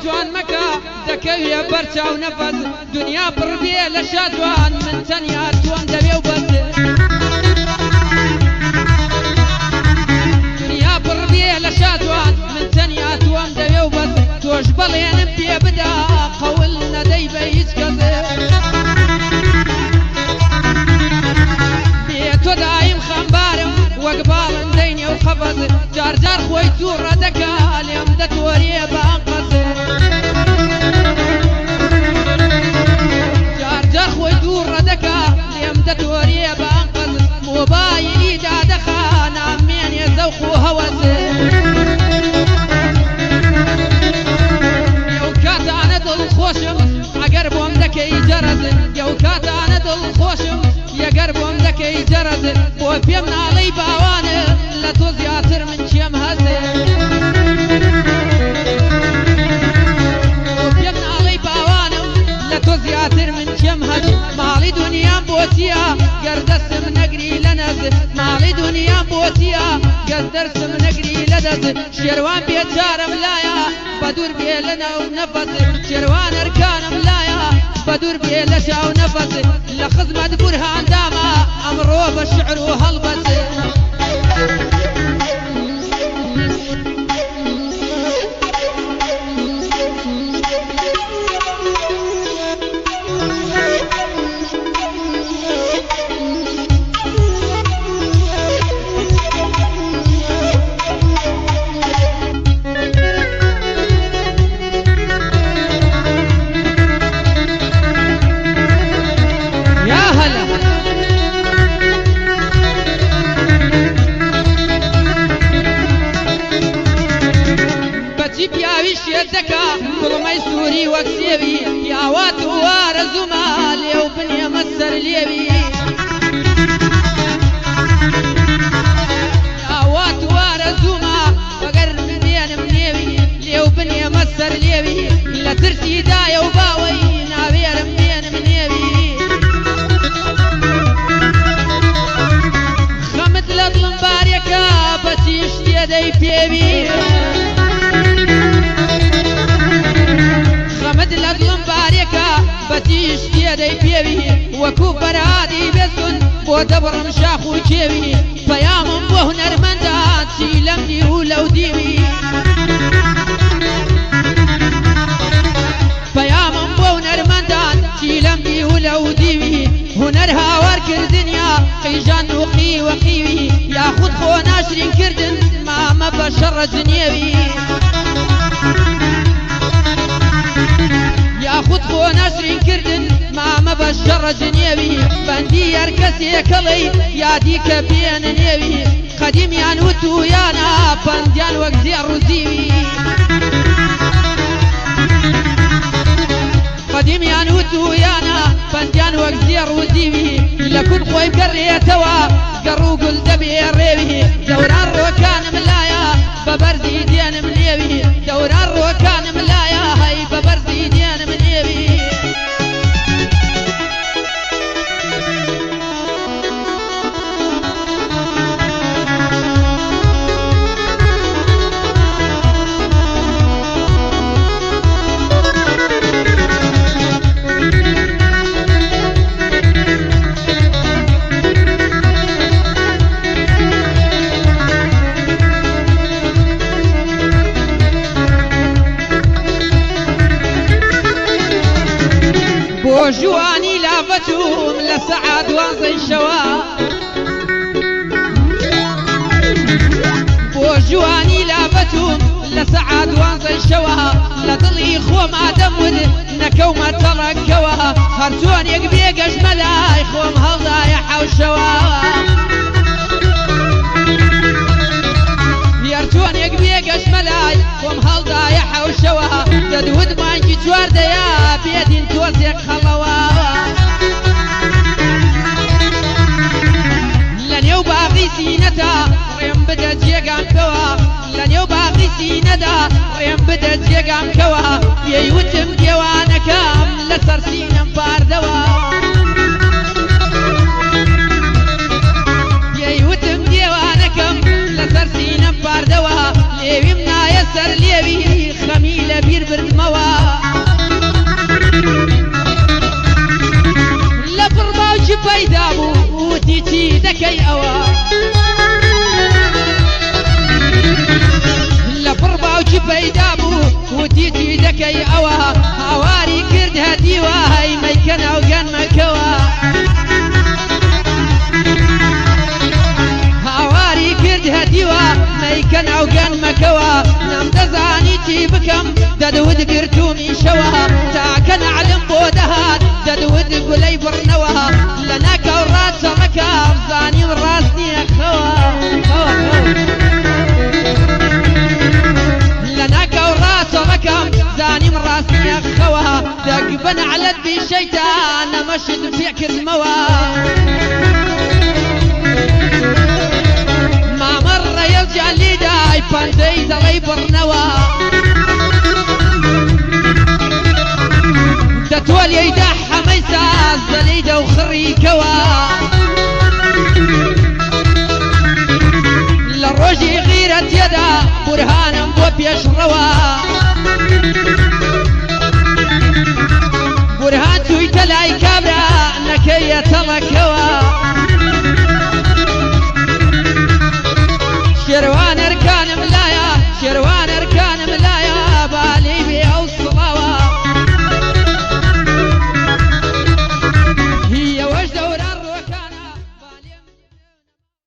جوان مكا دكوية برشا ونفس دنيا بربية لشادوان من تانيا توان دبي وبس دنيا بربية لشادوان من تانيا توان دبي وبس توش بلين بيه بدا قولنا دي بيج كذب بيتو دايم خنبارم وقبال ديني وخفز جار جار خوي تورا دكا اليوم دتوري بانقص جار جار خوي تورا دكا اليوم دتوري بانقص موبايلي دا دخا نامين يزوق وهوس يو كات انا دل خوشم عقربهم دكي جرز يو كات انا دل خوشم يا قربهم دكي جرز وبيمنا علي باوانه لا توزياتر من شيم هزه وبيمنا علي باوانه لا توزياتر من شيم هزه مالي دنيا بوتيا قردس من نقري لنز مالي دنيا بوتيا قردس من نقري لدز شيروان بيتجار ملايا بدور بيلنا ونفس شيروان اركان ملايا بدور بيلشا ونفس لخدمة برهان داما امرو بالشعر وهلبس كل سوري وكسيبي يا وات وارزما ليو بني مسر ليبي يا وات وارزما فقر من بين منيبي ليو بني مسر ليبي لا ترسي دايا وباوي نابير من بين منيبي خمد لطلن باريكا بتيش يدي بيبي خمد لظلم باريكا بتيش يدي بيبي وكوب برادي بسن ودبر مشاخ وجيبي فيام بهنر مندات سيلمني ولو ديبي فيام بهنر مندات سيلمني ولو ديبي هنرها ورك الدنيا قيجان وقي وقيبي ياخذ خو ناشرين كردن ما بشر جنيبي ياخذ خو ناشرين كردن ما بشر جنيبي بندي يركسي كلي يا ديك بين نيبي قديم يان وتو يانا بنديان وقزي الرزيبي قديم يان وتو يانا بنديان وقزي الرزيبي لكن خوي بقريتوا قرو قل دبي الريبي دوران روكان ملايا ببرزي دين منيبي دوران روكان ملايا هاي ببرزي دين منيبي وجواني لافتهم لسعاد وانزي شوا وجواني لافتهم لسعاد وانزي شوا لطلي خو ما دمود نكو ما تركوا هرتون يقبيق اجملا خوم هالضايح وشوا يرتون يقبيق اجملا خوم هالضايح وشوا تدود مانجي جوار ديا بيدين توزيق خلوا لن يوباغي سينتا ريم بدا جيقام كوا لن يوباغي سينتا ريم بدا جيقام كوا يوتم ديوانكام لسر سينم باردوا يوتم ديوانكام لسر سينم باردوا ليوي منا يسر ليوي خەمی لە بیر بردمەوە لە پڕ باوکی پەیدا بوو وتی چی دەکەی ئەوە لە پڕ باوکی پەیدا بوو وتی چی دەکەی ئەوە هاواری کرد هەتیوە هەی مەیکە ناوگان مەکەوە هاواری کرد هەتیوە مەیکە ناوگان مەکەوە نەمدەزانی چی بکەم دەدوت گرتومی شەوە تاکە نەعلم بۆ دەهات دەدوت گولەی بڕنەوە لە ناکەو ڕاچەڕەکە زانیم ڕاست نییە خەوە لە ناکەو ڕاچەڕەکەم زانیم ڕاست نییە خەوە دەک بەنەعلەت بیشەیتان نەمەشت پێکردمەوە مامە ڕێیەڵ جالیدای پەندەی دەڵەی بڕنەوە دەتوەلیەیدا حەمەی ساز دەلەیدە و خڕیکەوە لە ڕۆژی غیرەتیەدا بورهانم بۆ پێشڕەوە